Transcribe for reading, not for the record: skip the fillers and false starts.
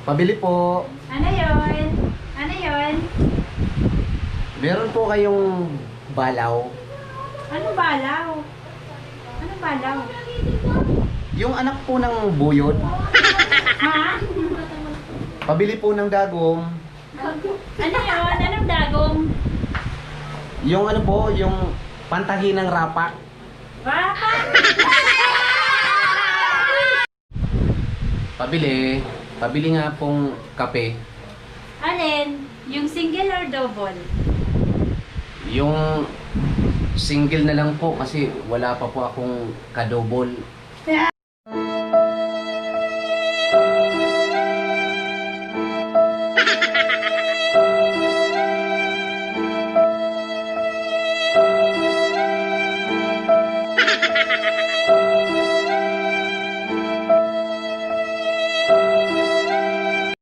Pabili po. Ano yun? Ano yun? Meron po kayong balaw. Ano balaw? Ano balaw? Yung anak po ng buyod. Ha? Pabili po ng dagom. Ano yun? Anong dagong? Yung ano po, yung pantahi ng rapak. Baka? Pabili. Pabili nga pong kape. Alin? Yung single or double? Yung single na lang po kasi wala pa po akong kadobol.